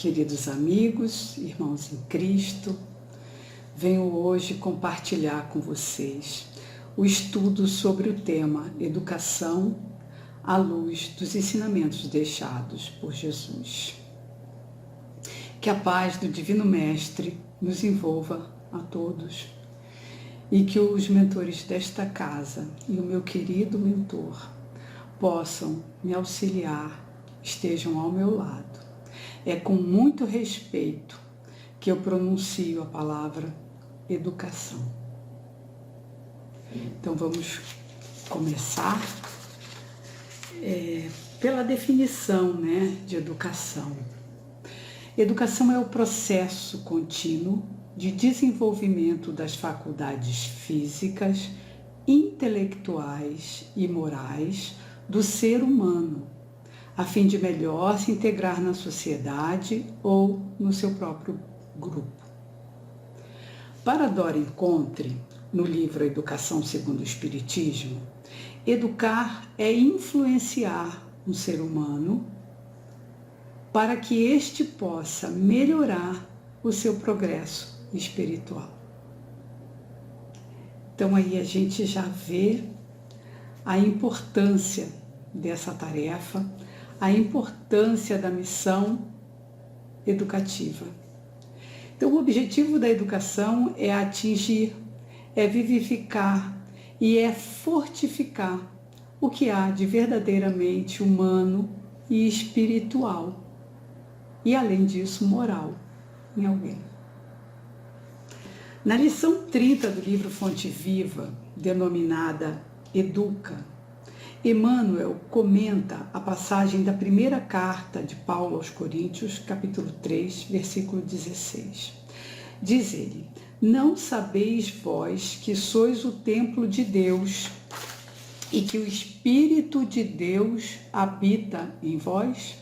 Queridos amigos, irmãos em Cristo, venho hoje compartilhar com vocês o estudo sobre o tema Educação à luz dos ensinamentos deixados por Jesus. Que a paz do Divino Mestre nos envolva a todos e que os mentores desta casa e o meu querido mentor possam me auxiliar, estejam ao meu lado. É com muito respeito que eu pronuncio a palavra educação. Então vamos começar pela definição, de educação. Educação é o processo contínuo de desenvolvimento das faculdades físicas, intelectuais e morais do ser humano, a fim de melhor se integrar na sociedade ou no seu próprio grupo. Para Dora Encontre, no livro Educação segundo o Espiritismo, educar é influenciar um ser humano para que este possa melhorar o seu progresso espiritual. Então aí a gente já vê a importância dessa tarefa, a importância da missão educativa. Então, o objetivo da educação é atingir, é vivificar e é fortificar o que há de verdadeiramente humano e espiritual. E, além disso, moral em alguém. Na lição 30 do livro Fonte Viva, denominada Educa, Emmanuel comenta a passagem da primeira carta de Paulo aos Coríntios, capítulo 3, versículo 16. Diz ele: não sabeis vós que sois o templo de Deus e que o Espírito de Deus habita em vós?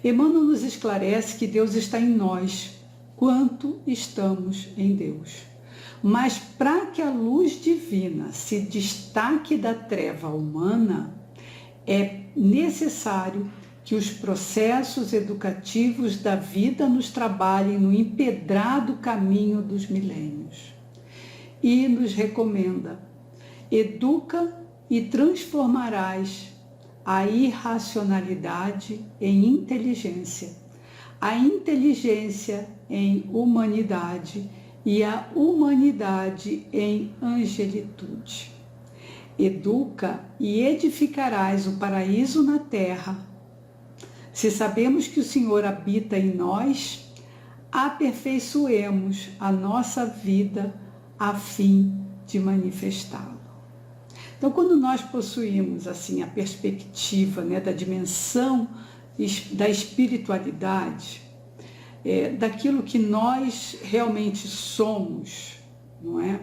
Emmanuel nos esclarece que Deus está em nós, quanto estamos em Deus. Mas para que a luz divina se destaque da treva humana, é necessário que os processos educativos da vida nos trabalhem no empedrado caminho dos milênios. E nos recomenda: educa e transformarás a irracionalidade em inteligência, a inteligência em humanidade e a humanidade em angelitude. Educa e edificarás o paraíso na terra. Se sabemos que o Senhor habita em nós, aperfeiçoemos a nossa vida a fim de manifestá-lo. Então, quando nós possuímos assim a perspectiva da dimensão da espiritualidade, daquilo que nós realmente somos, não é?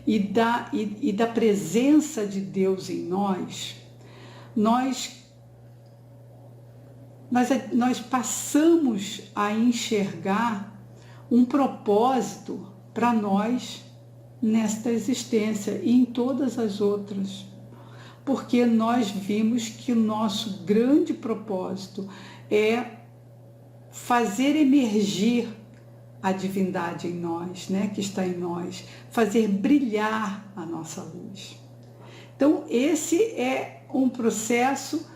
E da presença de Deus em nós, nós passamos a enxergar um propósito para nós nesta existência e em todas as outras, porque nós vimos que o nosso grande propósito é fazer emergir a divindade em nós, que está em nós, fazer brilhar a nossa luz. Então, esse é um processo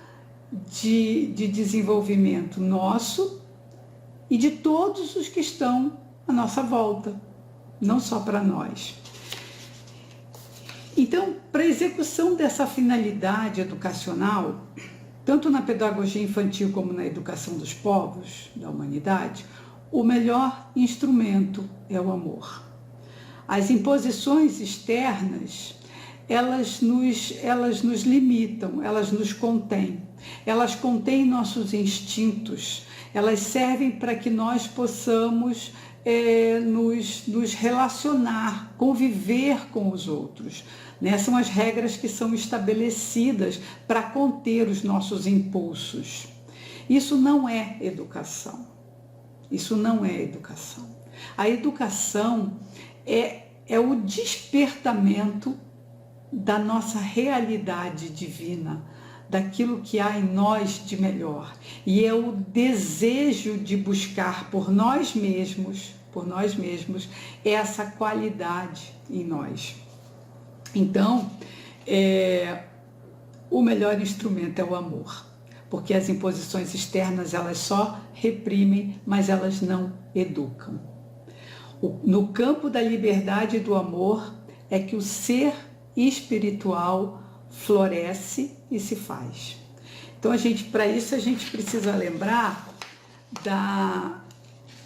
de desenvolvimento nosso e de todos os que estão à nossa volta, não só para nós. Então, para a execução dessa finalidade educacional, tanto na pedagogia infantil como na educação dos povos, da humanidade, o melhor instrumento é o amor. As imposições externas, elas nos limitam, elas nos contêm. Elas contêm nossos instintos, elas servem para que nós possamos nos relacionar, conviver com os outros. São as regras que são estabelecidas para conter os nossos impulsos. Isso não é educação. Isso não é educação. A educação é o despertamento da nossa realidade divina, daquilo que há em nós de melhor. E é o desejo de buscar por nós mesmos, essa qualidade em nós. Então, o melhor instrumento é o amor, porque as imposições externas, elas só reprimem, mas elas não educam. No campo da liberdade e do amor é que o ser espiritual floresce e se faz. Então, para isso a gente precisa lembrar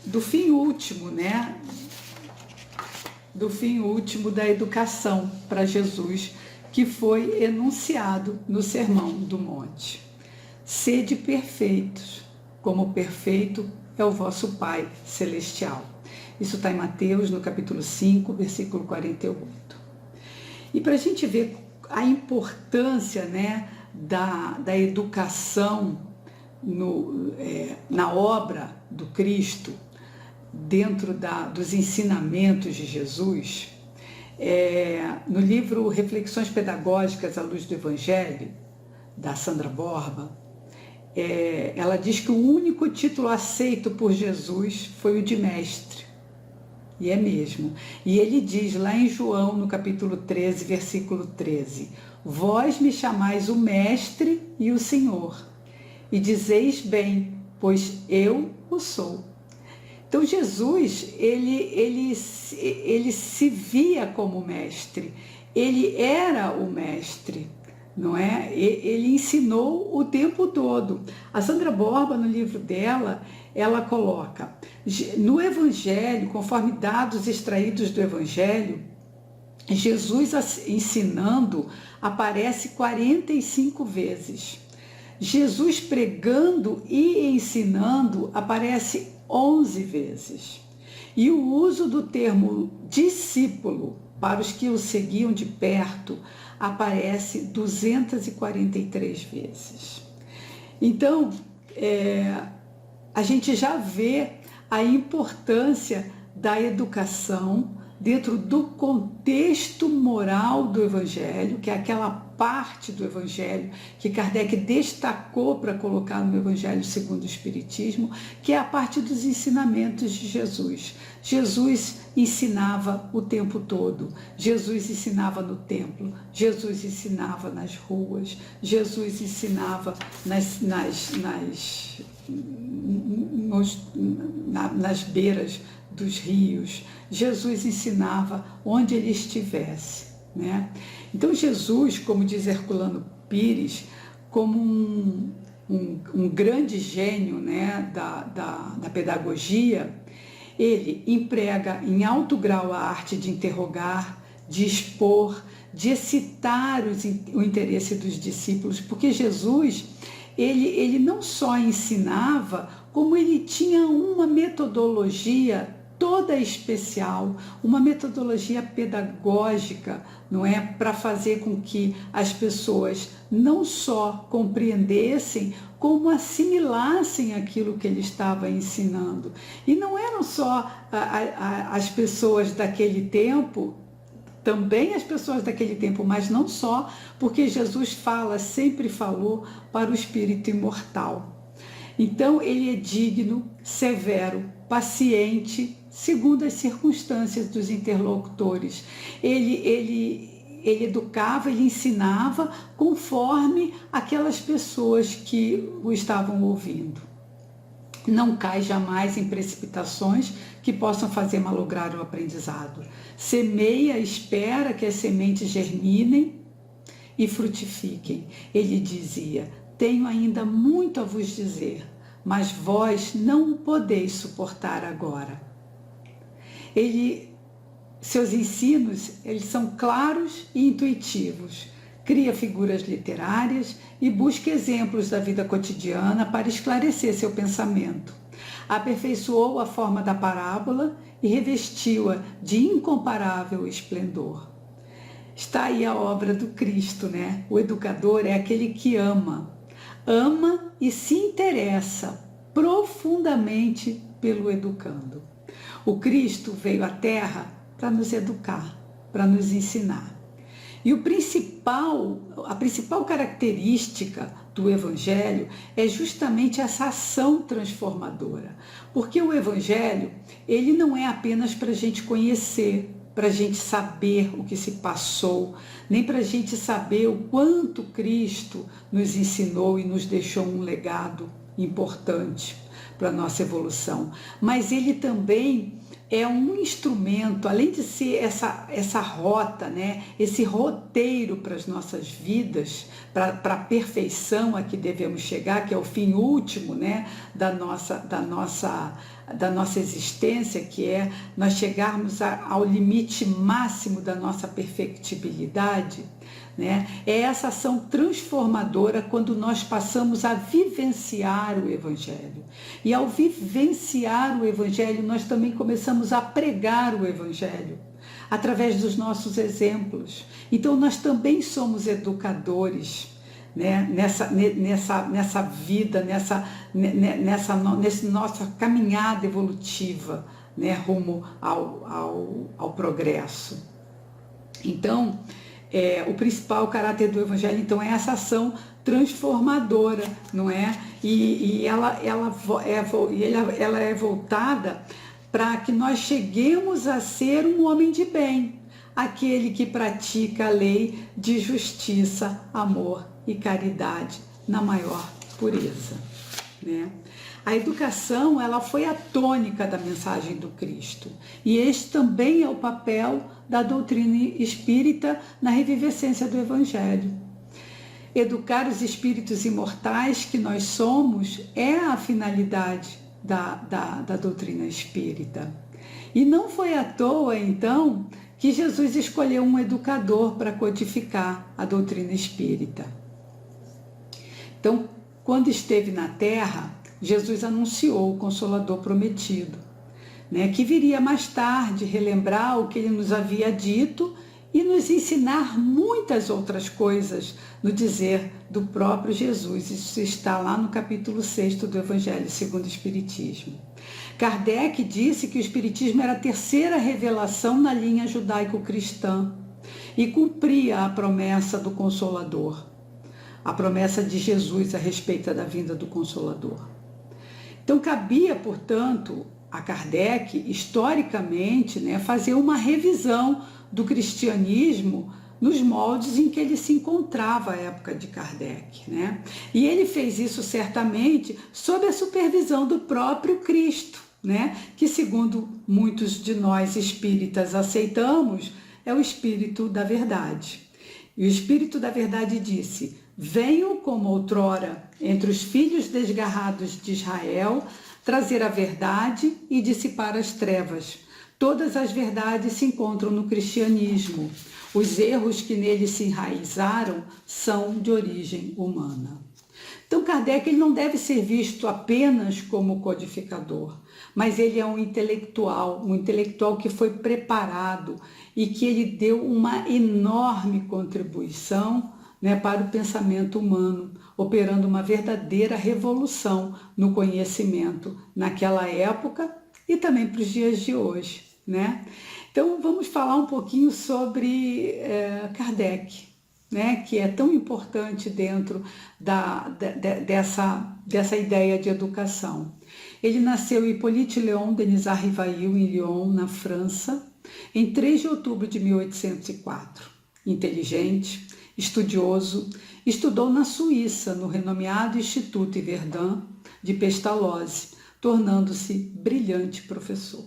do fim último, né? Do fim último da educação para Jesus, que foi enunciado no Sermão do Monte. Sede perfeitos, como perfeito é o vosso Pai Celestial. Isso está em Mateus, no capítulo 5, versículo 48. E para a gente ver a importância, né, da educação na obra do Cristo, dentro dos ensinamentos de Jesus, no livro Reflexões Pedagógicas à Luz do Evangelho, da Sandra Borba, ela diz que o único título aceito por Jesus foi o de mestre. E é mesmo. E ele diz lá em João, no capítulo 13, versículo 13, vós me chamais o mestre e o Senhor, e dizeis bem, pois eu o sou. Então Jesus, ele se via como mestre, ele era o mestre, não é? Ele ensinou o tempo todo. A Sandra Borba, no livro dela, ela coloca, no Evangelho, conforme dados extraídos do Evangelho, Jesus ensinando aparece 45 vezes. Jesus pregando e ensinando aparece 11 vezes. E o uso do termo discípulo para os que o seguiam de perto aparece 243 vezes. Então, a gente já vê a importância da educação dentro do contexto moral do Evangelho, que é aquela parte do Evangelho que Kardec destacou para colocar no Evangelho segundo o Espiritismo, que é a parte dos ensinamentos de Jesus. Jesus ensinava o tempo todo, Jesus ensinava no templo, Jesus ensinava nas ruas, Jesus ensinava nas beiras dos rios, Jesus ensinava onde ele estivesse, né? Então Jesus, como diz Herculano Pires, como um grande gênio, né, da pedagogia, ele emprega em alto grau a arte de interrogar, de expor, de excitar o interesse dos discípulos, porque Jesus, ele não só ensinava, como ele tinha uma metodologia toda especial, uma metodologia pedagógica, não é, para fazer com que as pessoas não só compreendessem, como assimilassem aquilo que ele estava ensinando. E não eram só as pessoas daquele tempo, também as pessoas daquele tempo, mas não só, porque Jesus sempre falou para o espírito imortal. Então ele é digno, severo, paciente, segundo as circunstâncias dos interlocutores. Ele educava, ele ensinava conforme aquelas pessoas que o estavam ouvindo. Não cai jamais em precipitações que possam fazer malograr o aprendizado. Semeia, espera que as sementes germinem e frutifiquem. Ele dizia, tenho ainda muito a vos dizer, mas vós não o podeis suportar agora. Seus ensinos, eles são claros e intuitivos. Cria figuras literárias e busca exemplos da vida cotidiana para esclarecer seu pensamento. Aperfeiçoou a forma da parábola e revestiu-a de incomparável esplendor. Está aí a obra do Cristo, né? O educador é aquele que ama e se interessa profundamente pelo educando. O Cristo veio à Terra para nos educar, para nos ensinar. E a principal característica do Evangelho é justamente essa ação transformadora. Porque o Evangelho, ele não é apenas para a gente conhecer, para a gente saber o que se passou, nem para a gente saber o quanto Cristo nos ensinou e nos deixou um legado importante para a nossa evolução. Mas ele também é um instrumento, além de ser essa rota, né? Esse roteiro para as nossas vidas, para a perfeição a que devemos chegar, que é o fim último, né? da nossa existência, que é nós chegarmos ao limite máximo da nossa perfectibilidade, né? É essa ação transformadora quando nós passamos a vivenciar o Evangelho. E ao vivenciar o Evangelho, nós também começamos a pregar o Evangelho através dos nossos exemplos. Então nós também somos educadores, né? nessa vida, nessa nossa caminhada evolutiva, né? Rumo ao progresso. Então, o principal caráter do Evangelho, então, é essa ação transformadora, não é? E ela é voltada para que nós cheguemos a ser um homem de bem, aquele que pratica a lei de justiça, amor e caridade na maior pureza, né? A educação, ela foi a tônica da mensagem do Cristo. E este também é o papel da doutrina espírita na revivescência do Evangelho. Educar os espíritos imortais que nós somos é a finalidade da doutrina espírita. E não foi à toa, então, que Jesus escolheu um educador para codificar a doutrina espírita. Então, quando esteve na Terra, Jesus anunciou o Consolador prometido, né, que viria mais tarde relembrar o que ele nos havia dito e nos ensinar muitas outras coisas no dizer do próprio Jesus. Isso está lá no capítulo 6 do Evangelho segundo o Espiritismo. Kardec disse que o Espiritismo era a terceira revelação na linha judaico-cristã e cumpria a promessa do Consolador, a promessa de Jesus a respeito da vinda do Consolador. Então, cabia, portanto, a Kardec, historicamente, né, fazer uma revisão do cristianismo nos moldes em que ele se encontrava à época de Kardec, né? E ele fez isso certamente sob a supervisão do próprio Cristo, né? Que, segundo muitos de nós espíritas aceitamos, é o Espírito da Verdade. E o Espírito da Verdade disse: venho como outrora entre os filhos desgarrados de Israel, trazer a verdade e dissipar as trevas. Todas as verdades se encontram no cristianismo. Os erros que nele se enraizaram são de origem humana. Então, Kardec, ele não deve ser visto apenas como codificador, mas ele é um intelectual que foi preparado e que ele deu uma enorme contribuição, né, para o pensamento humano, operando uma verdadeira revolução no conhecimento naquela época e também para os dias de hoje, né? Então, vamos falar um pouquinho sobre Kardec, né, que é tão importante dentro dessa ideia de educação. Ele nasceu em Hippolyte Léon Denisard Rivail, em Lyon, na França, em 3 de outubro de 1804. Inteligente, estudioso, estudou na Suíça, no renomeado Instituto Yverdun de Pestalozzi, tornando-se brilhante professor.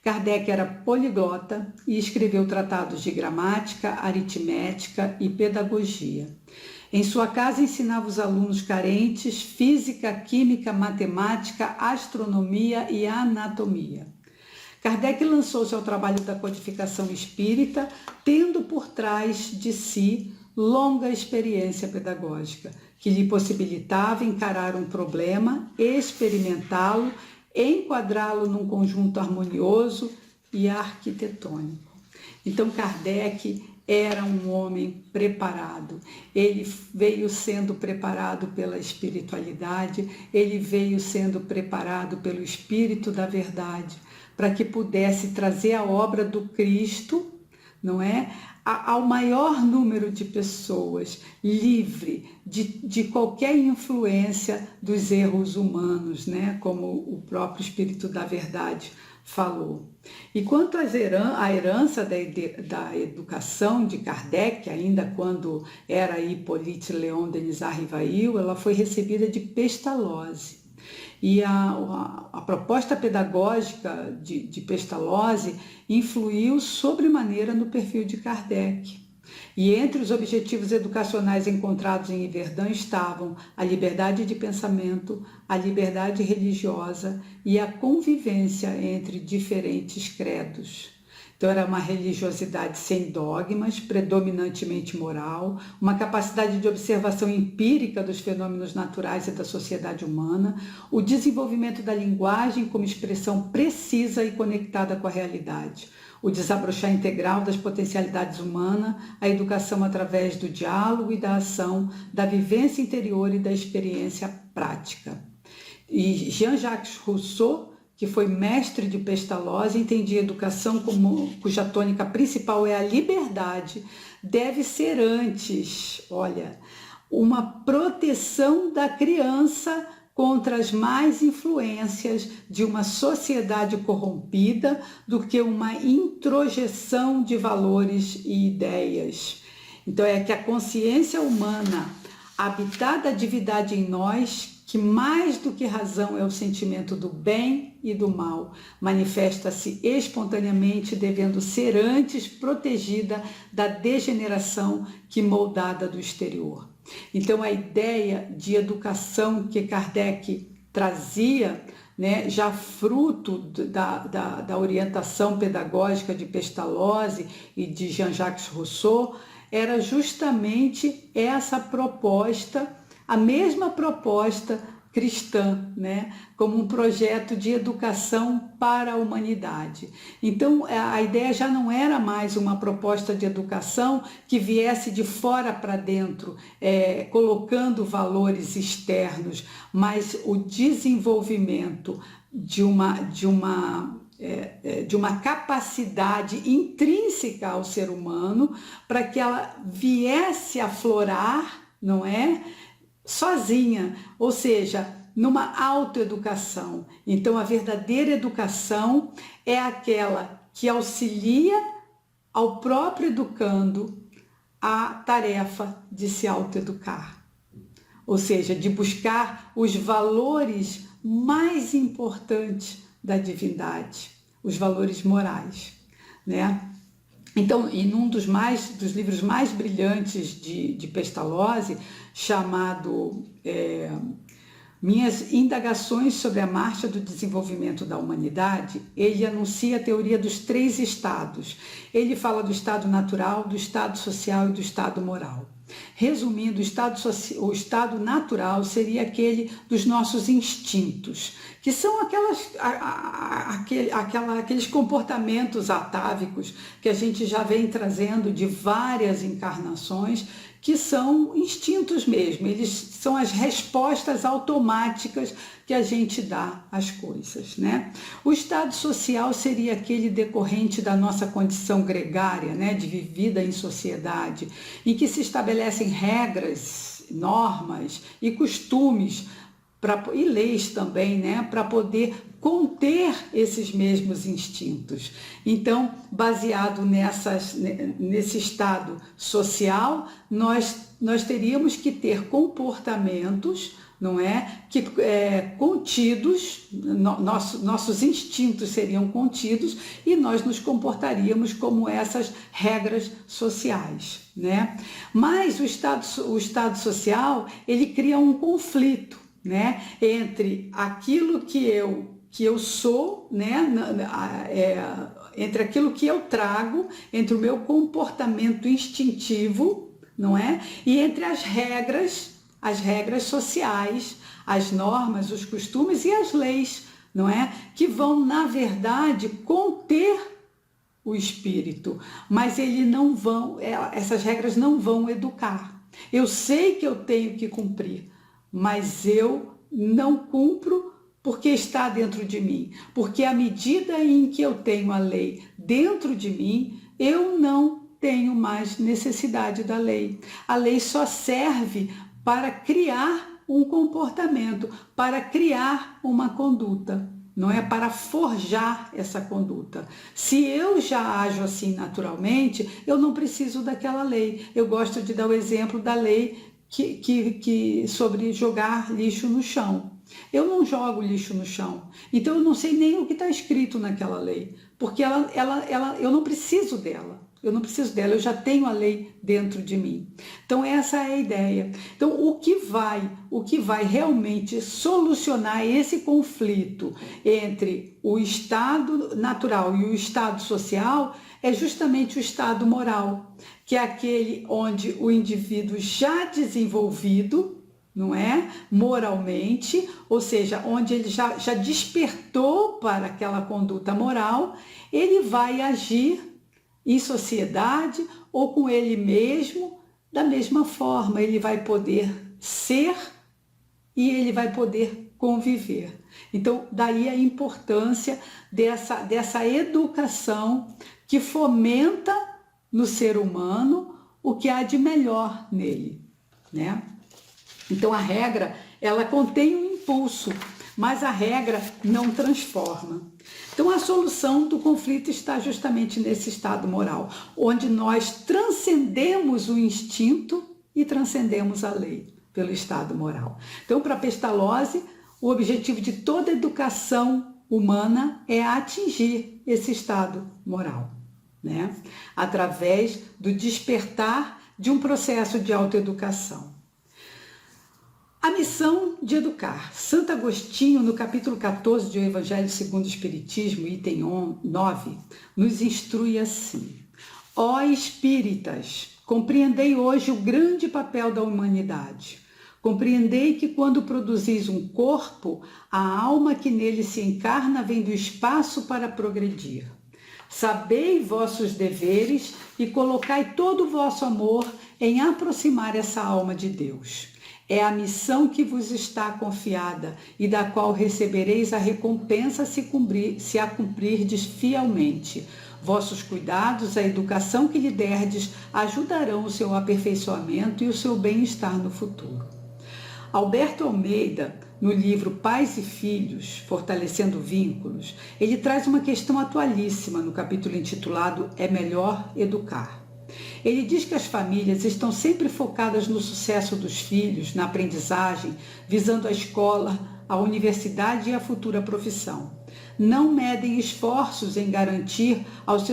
Kardec era poliglota e escreveu tratados de gramática, aritmética e pedagogia. Em sua casa ensinava os alunos carentes física, química, matemática, astronomia e anatomia. Kardec lançou-se ao trabalho da codificação espírita, tendo por trás de si longa experiência pedagógica, que lhe possibilitava encarar um problema, experimentá-lo, enquadrá-lo num conjunto harmonioso e arquitetônico. Então, Kardec era um homem preparado. Ele veio sendo preparado pela espiritualidade, ele veio sendo preparado pelo Espírito da Verdade, para que pudesse trazer a obra do Cristo não é? Ao maior número de pessoas, livre de qualquer influência dos erros humanos, né? Como o próprio Espírito da Verdade falou. E quanto à herança da educação de Kardec, ainda quando era Hippolyte Léon Denis Rivail, ela foi recebida de Pestalozzi. E a proposta pedagógica de Pestalozzi influiu sobremaneira no perfil de Kardec. E entre os objetivos educacionais encontrados em Yverdun estavam a liberdade de pensamento, a liberdade religiosa e a convivência entre diferentes credos. Então, era uma religiosidade sem dogmas, predominantemente moral, uma capacidade de observação empírica dos fenômenos naturais e da sociedade humana, o desenvolvimento da linguagem como expressão precisa e conectada com a realidade, o desabrochar integral das potencialidades humanas, a educação através do diálogo e da ação, da vivência interior e da experiência prática. E Jean-Jacques Rousseau, que foi mestre de Pestalozzi, entendia a educação cuja tônica principal é a liberdade, deve ser antes, uma proteção da criança contra as más influências de uma sociedade corrompida do que uma introjeção de valores e ideias. Então é que a consciência humana, habitada a divindade em nós, que mais do que razão é o sentimento do bem e do mal, manifesta-se espontaneamente, devendo ser antes protegida da degeneração que moldada do exterior. Então a ideia de educação que Kardec trazia, né, já fruto da orientação pedagógica de Pestalozzi e de Jean-Jacques Rousseau, era justamente essa proposta, a mesma proposta cristã, né? Como um projeto de educação para a humanidade. Então, a ideia já não era mais uma proposta de educação que viesse de fora para dentro, colocando valores externos, mas o desenvolvimento de uma capacidade intrínseca ao ser humano para que ela viesse a aflorar, não é? Sozinha, ou seja, numa autoeducação. Então, a verdadeira educação é aquela que auxilia ao próprio educando a tarefa de se autoeducar, ou seja, de buscar os valores mais importantes da divindade, os valores morais, né? Então, em um dos livros mais brilhantes de Pestalozzi, chamado Minhas Indagações sobre a Marcha do Desenvolvimento da Humanidade, ele anuncia a teoria dos 3 estados. Ele fala do estado natural, do estado social e do estado moral. Resumindo, o estado natural seria aquele dos nossos instintos, que são aqueles comportamentos atávicos que a gente já vem trazendo de várias encarnações, que são instintos mesmo, eles são as respostas automáticas que a gente dá às coisas, né? O estado social seria aquele decorrente da nossa condição gregária, né, de vivida em sociedade, em que se estabelecem regras, normas e costumes e leis também, né, para poder conter esses mesmos instintos. Então, baseado nesse estado social, nós teríamos que ter comportamentos, não é, contidos, nossos instintos seriam contidos e nós nos comportaríamos como essas regras sociais, né? Mas o estado social, ele cria um conflito, né, entre aquilo que eu sou, né, entre aquilo que eu trago, entre o meu comportamento instintivo, não é? E entre as regras sociais, as normas, os costumes e as leis, não é? Que vão, na verdade, conter o espírito, mas essas regras não vão educar. Eu sei que eu tenho que cumprir, mas eu não cumpro Porque está dentro de mim. Porque à medida em que eu tenho a lei dentro de mim, eu não tenho mais necessidade da lei. A lei só serve para criar um comportamento, para criar uma conduta. Não é para forjar essa conduta. Se eu já ajo assim naturalmente, eu não preciso daquela lei. Eu gosto de dar o exemplo da lei sobre jogar lixo no chão. Eu não jogo lixo no chão, então eu não sei nem o que está escrito naquela lei, porque eu não preciso dela. Eu já tenho a lei dentro de mim. Então essa é a ideia. Então o que vai realmente solucionar esse conflito entre o estado natural e o estado social é justamente o estado moral, que é aquele onde o indivíduo já desenvolvido, não é? Moralmente, ou seja, onde ele já despertou para aquela conduta moral, ele vai agir em sociedade ou com ele mesmo da mesma forma. Ele vai poder ser e ele vai poder conviver. Então, daí a importância dessa educação que fomenta no ser humano o que há de melhor nele, né? Então, a regra, ela contém um impulso, mas a regra não transforma. Então, a solução do conflito está justamente nesse estado moral, onde nós transcendemos o instinto e transcendemos a lei pelo estado moral. Então, para Pestalozzi, o objetivo de toda educação humana é atingir esse estado moral, né? Através do despertar de um processo de autoeducação. A missão de educar. Santo Agostinho, no capítulo 14 do Evangelho segundo o Espiritismo, item 9, nos instrui assim: Ó espíritas, compreendei hoje o grande papel da humanidade. Compreendei que quando produzis um corpo, a alma que nele se encarna vem do espaço para progredir. Sabei vossos deveres e colocai todo o vosso amor em aproximar essa alma de Deus. É a missão que vos está confiada e da qual recebereis a recompensa se a cumprirdes fielmente. Vossos cuidados, a educação que lhe derdes, ajudarão o seu aperfeiçoamento e o seu bem-estar no futuro. Alberto Almeida, no livro Pais e Filhos, Fortalecendo Vínculos, ele traz uma questão atualíssima no capítulo intitulado É Melhor Educar. Ele diz que as famílias estão sempre focadas no sucesso dos filhos, na aprendizagem, visando a escola, a universidade e a futura profissão. Não medem esforços em garantir aos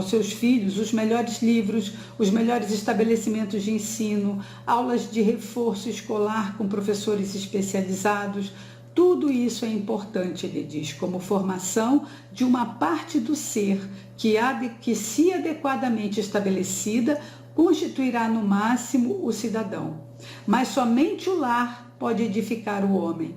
seus filhos os melhores livros, os melhores estabelecimentos de ensino, aulas de reforço escolar com professores especializados. Tudo isso é importante, ele diz, como formação de uma parte do ser que se adequadamente estabelecida, constituirá no máximo o cidadão. Mas somente o lar pode edificar o homem.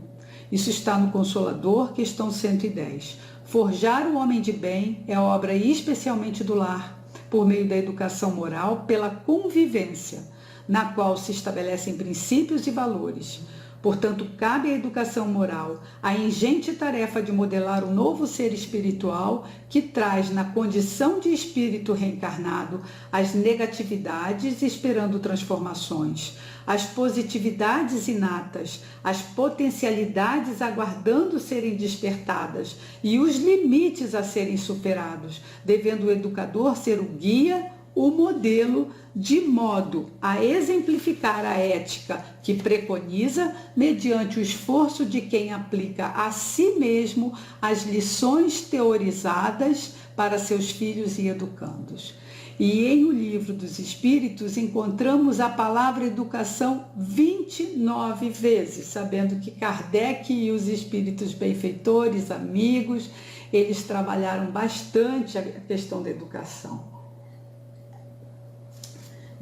Isso está no Consolador, questão 110. Forjar o homem de bem é obra especialmente do lar, por meio da educação moral, pela convivência, na qual se estabelecem princípios e valores. Portanto, cabe à educação moral a ingente tarefa de modelar um novo ser espiritual que traz na condição de espírito reencarnado as negatividades esperando transformações, as positividades inatas, as potencialidades aguardando serem despertadas e os limites a serem superados, devendo o educador ser o guia, o modelo, de modo a exemplificar a ética que preconiza mediante o esforço de quem aplica a si mesmo as lições teorizadas para seus filhos e educandos. E em O Livro dos Espíritos encontramos a palavra educação 29 vezes, sabendo que Kardec e os espíritos benfeitores, amigos, eles trabalharam bastante a questão da educação.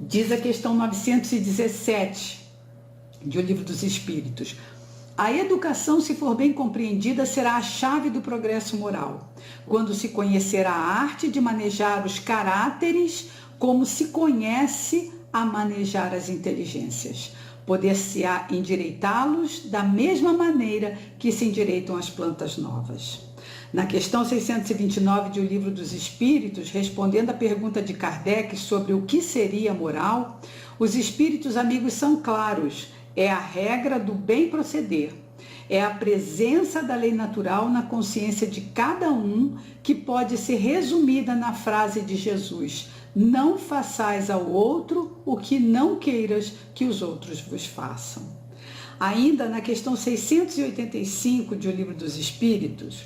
Diz a questão 917 de O Livro dos Espíritos: a educação, se for bem compreendida, será a chave do progresso moral, quando se conhecer a arte de manejar os caráteres como se conhece a manejar as inteligências. poder-se-á endireitá-los da mesma maneira que se endireitam as plantas novas. Na questão 629 de O Livro dos Espíritos, respondendo à pergunta de Kardec sobre o que seria moral, os espíritos amigos são claros: é a regra do bem proceder. É a presença da lei natural na consciência de cada um, que pode ser resumida na frase de Jesus: não façais ao outro o que não queiras que os outros vos façam. Ainda na questão 685 de O Livro dos Espíritos,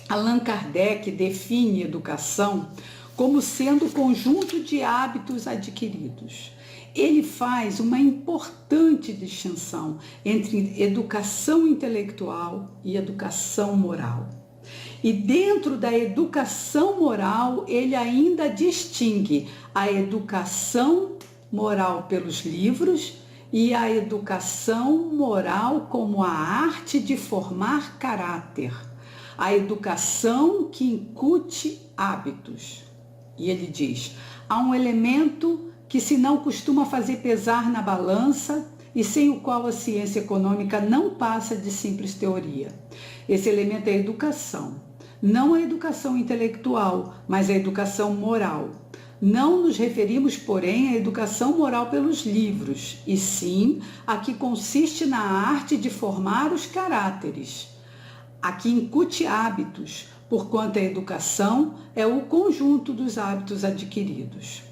Allan Kardec define educação como sendo o conjunto de hábitos adquiridos. Ele faz uma importante distinção entre educação intelectual e educação moral. E dentro da educação moral, ele ainda distingue a educação moral pelos livros e a educação moral como a arte de formar caráter, a educação que incute hábitos. E ele diz: há um elemento que se não costuma fazer pesar na balança e sem o qual a ciência econômica não passa de simples teoria. Esse elemento é a educação. Não a educação intelectual, mas a educação moral. Não nos referimos, porém, à educação moral pelos livros, e sim a que consiste na arte de formar os caráteres, a que incute hábitos, porquanto a educação é o conjunto dos hábitos adquiridos.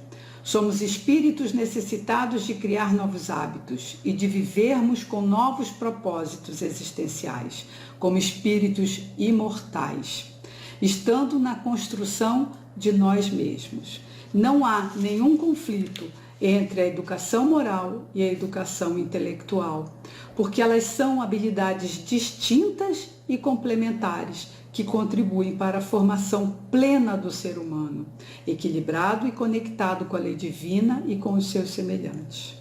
Somos espíritos necessitados de criar novos hábitos e de vivermos com novos propósitos existenciais, como espíritos imortais, estando na construção de nós mesmos. Não há nenhum conflito entre a educação moral e a educação intelectual, porque elas são habilidades distintas e complementares que contribuem para a formação plena do ser humano, equilibrado e conectado com a lei divina e com os seus semelhantes.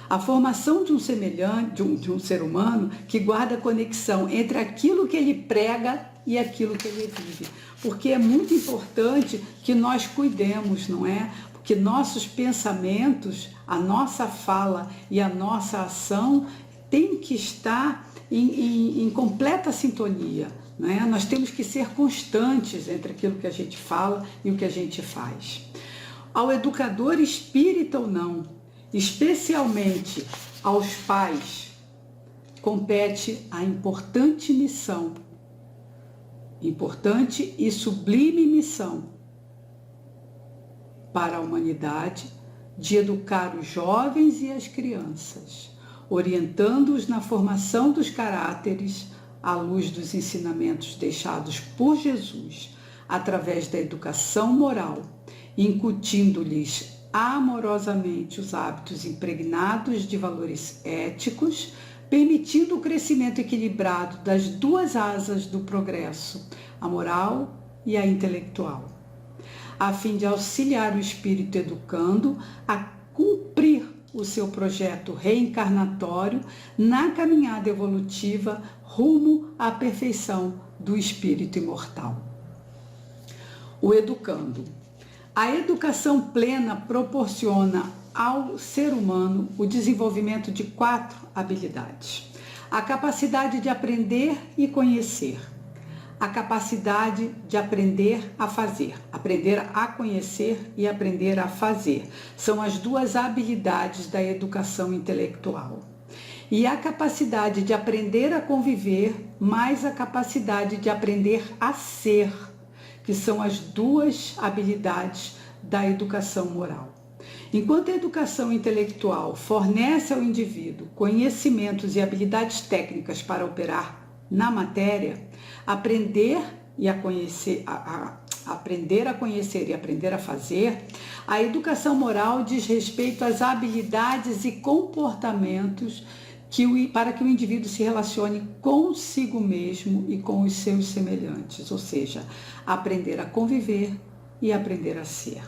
A formação de um ser humano que guarda conexão entre aquilo que ele prega e aquilo que ele vive, porque é muito importante que nós cuidemos, não é? Porque nossos pensamentos, a nossa fala e a nossa ação tem que estar em completa sintonia. Não é? Nós temos que ser constantes entre aquilo que a gente fala e o que a gente faz. Ao educador espírita ou não, especialmente aos pais, compete a importante missão, importante e sublime missão para a humanidade de educar os jovens e as crianças, orientando-os na formação dos caráteres à luz dos ensinamentos deixados por Jesus, através da educação moral, incutindo-lhes amorosamente os hábitos impregnados de valores éticos, permitindo o crescimento equilibrado das duas asas do progresso, a moral e a intelectual, a fim de auxiliar o espírito educando a cumprir o seu projeto reencarnatório na caminhada evolutiva rumo à perfeição do espírito imortal. O educando. A educação plena proporciona ao ser humano o desenvolvimento de 4 habilidades: a capacidade de aprender e conhecer, a capacidade de aprender a fazer, aprender a conhecer e aprender a fazer. São as 2 habilidades da educação intelectual. E a capacidade de aprender a conviver, mais a capacidade de aprender a ser, que são as 2 habilidades da educação moral. Enquanto a educação intelectual fornece ao indivíduo conhecimentos e habilidades técnicas para operar na matéria, aprender a conhecer e aprender a fazer, a educação moral diz respeito às habilidades e comportamentos para que o indivíduo se relacione consigo mesmo e com os seus semelhantes, ou seja, aprender a conviver e aprender a ser.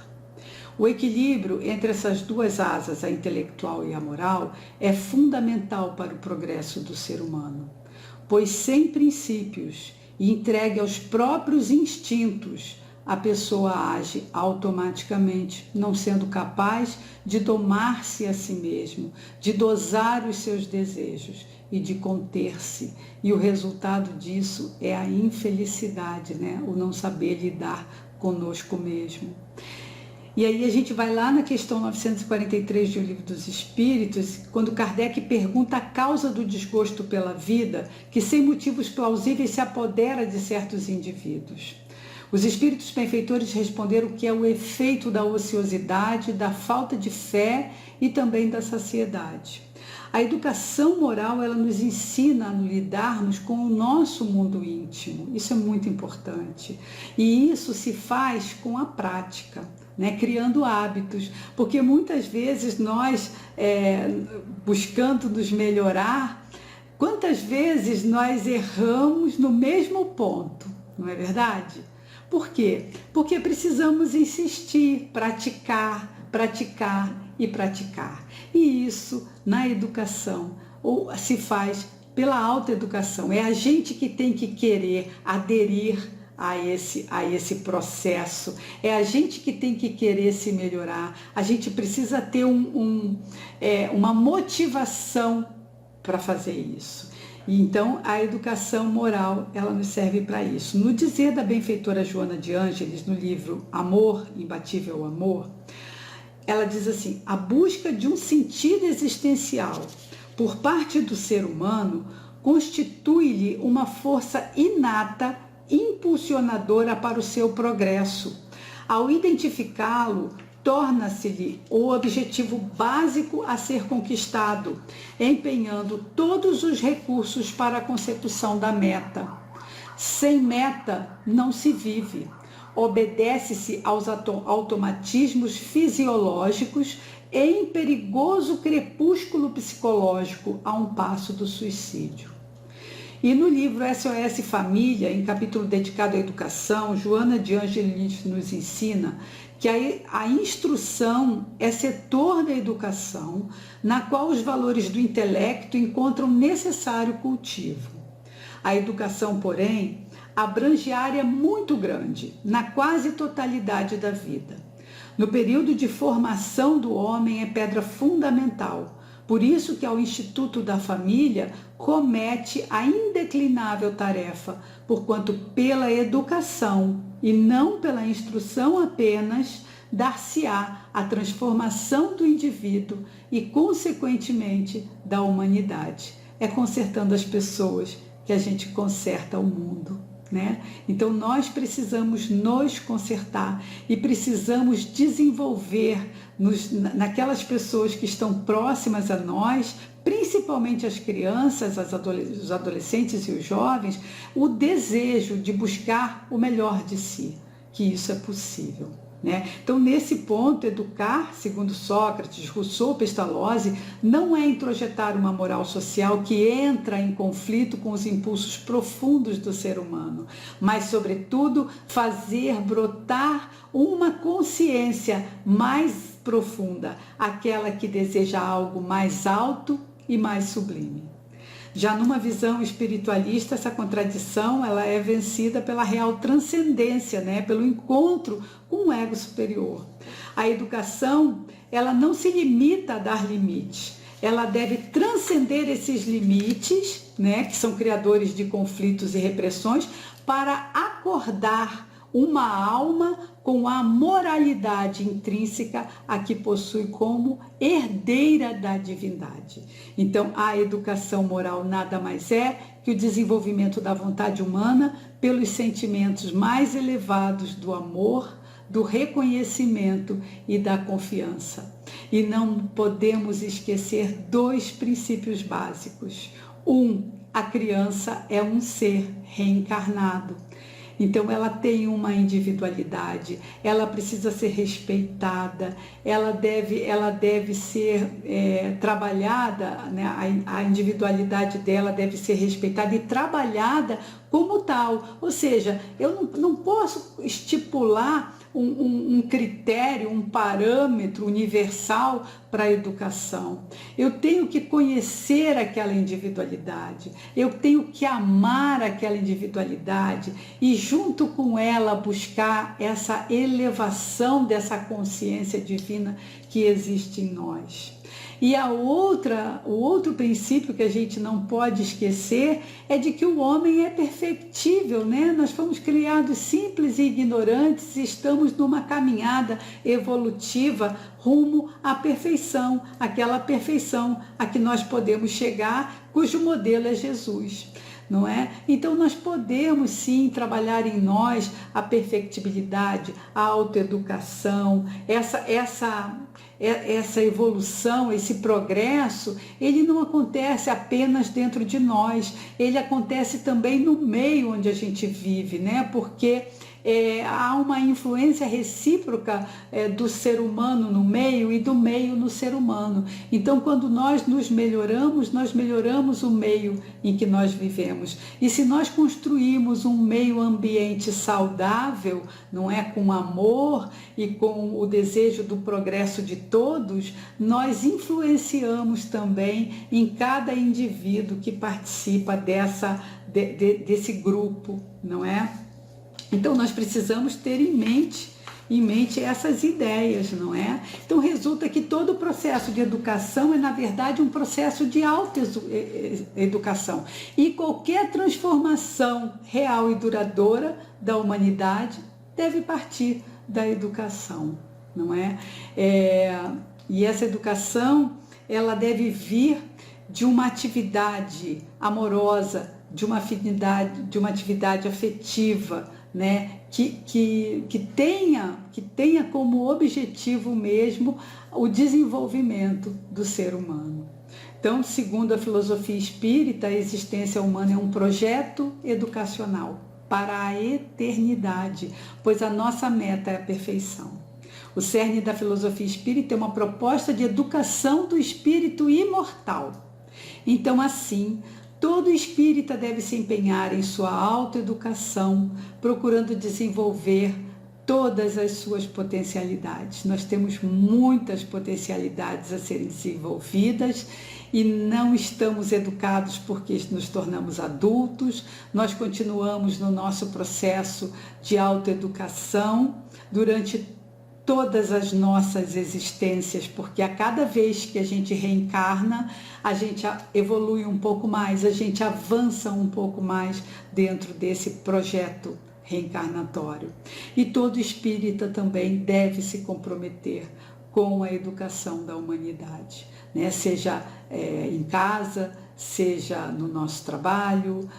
O equilíbrio entre essas 2 asas, a intelectual e a moral, é fundamental para o progresso do ser humano, pois sem princípios e entregue aos próprios instintos, a pessoa age automaticamente, não sendo capaz de domar-se a si mesmo, de dosar os seus desejos e de conter-se. E o resultado disso é a infelicidade, né? O não saber lidar conosco mesmo. E aí a gente vai lá na questão 943 do Livro dos Espíritos, quando Kardec pergunta a causa do desgosto pela vida, que sem motivos plausíveis se apodera de certos indivíduos. Os espíritos benfeitores responderam que é o efeito da ociosidade, da falta de fé e também da saciedade. A educação moral, ela nos ensina a lidarmos com o nosso mundo íntimo. Isso é muito importante. E isso se faz com a prática, né? Criando hábitos. Porque muitas vezes nós, buscando nos melhorar, quantas vezes nós erramos no mesmo ponto, não é verdade? Por quê? Porque precisamos insistir, praticar, praticar e praticar. E isso, na educação, se faz pela autoeducação. É a gente que tem que querer aderir a esse processo. É a gente que tem que querer se melhorar. A gente precisa ter uma motivação para fazer isso. E então, a educação moral, ela nos serve para isso. No dizer da benfeitora Joana de Ângeles, no livro Amor, Imbatível Amor, ela diz assim: a busca de um sentido existencial por parte do ser humano constitui-lhe uma força inata, impulsionadora para o seu progresso. Ao identificá-lo, torna-se-lhe o objetivo básico a ser conquistado, empenhando todos os recursos para a consecução da meta. Sem meta não se vive. Obedece-se aos automatismos fisiológicos e em perigoso crepúsculo psicológico a um passo do suicídio. E no livro SOS Família, em capítulo dedicado à educação, Joana de Ângeles nos ensina que a instrução é setor da educação na qual os valores do intelecto encontram necessário cultivo. A educação, porém, abrange área muito grande, na quase totalidade da vida. No período de formação do homem é pedra fundamental. Por isso que ao Instituto da Família comete a indeclinável tarefa, porquanto pela educação e não pela instrução apenas, dar-se-á a transformação do indivíduo e, consequentemente, da humanidade. É consertando as pessoas que a gente conserta o mundo, né? Então nós precisamos nos consertar e precisamos desenvolver naquelas pessoas que estão próximas a nós, principalmente as crianças, os adolescentes e os jovens, o desejo de buscar o melhor de si, que isso é possível, né? Então, nesse ponto, educar, segundo Sócrates, Rousseau, Pestalozzi, não é introjetar uma moral social que entra em conflito com os impulsos profundos do ser humano, mas, sobretudo, fazer brotar uma consciência mais profunda, aquela que deseja algo mais alto e mais sublime. Já numa visão espiritualista, essa contradição ela é vencida pela real transcendência, né? Pelo encontro com o ego superior. A educação ela não se limita a dar limites, ela deve transcender esses limites, né? Que são criadores de conflitos e repressões, para acordar uma alma com a moralidade intrínseca a que possui como herdeira da divindade. Então, a educação moral nada mais é que o desenvolvimento da vontade humana pelos sentimentos mais elevados do amor, do reconhecimento e da confiança. E não podemos esquecer dois princípios básicos. A criança é um ser reencarnado. Então ela tem uma individualidade, ela precisa ser respeitada, ela deve ser trabalhada, né? A individualidade dela deve ser respeitada e trabalhada como tal. Ou seja, eu não posso estipular um critério, um parâmetro universal para a educação. Eu tenho que conhecer aquela individualidade, eu tenho que amar aquela individualidade e junto com ela buscar essa elevação dessa consciência divina que existe em nós. E o outro princípio que a gente não pode esquecer é de que o homem é perfectível, né? Nós fomos criados simples e ignorantes e estamos numa caminhada evolutiva rumo à perfeição, aquela perfeição a que nós podemos chegar, cujo modelo é Jesus. Não é? Então nós podemos sim trabalhar em nós a perfectibilidade, a autoeducação, essa evolução, esse progresso, ele não acontece apenas dentro de nós, ele acontece também no meio onde a gente vive, né? Porque há uma influência recíproca do ser humano no meio e do meio no ser humano. Então, quando nós nos melhoramos, nós melhoramos o meio em que nós vivemos. E se nós construímos um meio ambiente saudável, não é, com amor e com o desejo do progresso de todos, nós influenciamos também em cada indivíduo que participa desse grupo, não é? Então nós precisamos ter em mente essas ideias, não é? Então resulta que todo o processo de educação é, na verdade, um processo de autoeducação. E qualquer transformação real e duradoura da humanidade deve partir da educação, não é? E essa educação, ela deve vir de uma atividade amorosa, de uma afinidade, de uma atividade afetiva, né? Que tenha como objetivo mesmo o desenvolvimento do ser humano. Então, segundo a filosofia espírita, a existência humana é um projeto educacional para a eternidade, pois a nossa meta é a perfeição. O cerne da filosofia espírita é uma proposta de educação do espírito imortal. Então, assim, todo espírita deve se empenhar em sua autoeducação, procurando desenvolver todas as suas potencialidades. Nós temos muitas potencialidades a serem desenvolvidas e não estamos educados porque nos tornamos adultos. Nós continuamos no nosso processo de autoeducação durante todas as nossas existências, porque a cada vez que a gente reencarna, a gente evolui um pouco mais, a gente avança um pouco mais dentro desse projeto reencarnatório. E todo espírita também deve se comprometer com a educação da humanidade, né? Seja em casa, seja no nosso trabalho,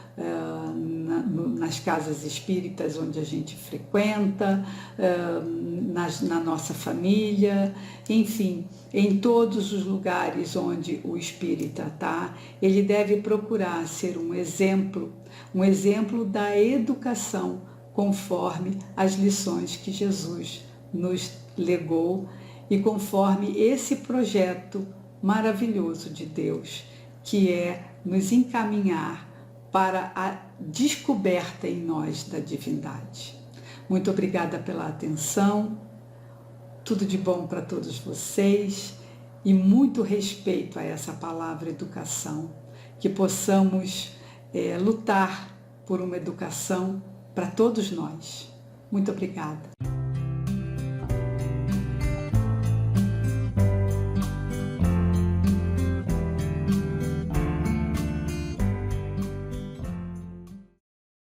nas casas espíritas onde a gente frequenta, na nossa família, enfim, em todos os lugares onde o espírita está, ele deve procurar ser um exemplo da educação conforme as lições que Jesus nos legou e conforme esse projeto maravilhoso de Deus, que é nos encaminhar para a descoberta em nós da divindade. Muito obrigada pela atenção, tudo de bom para todos vocês e muito respeito a essa palavra educação, que possamos lutar por uma educação para todos nós. Muito obrigada.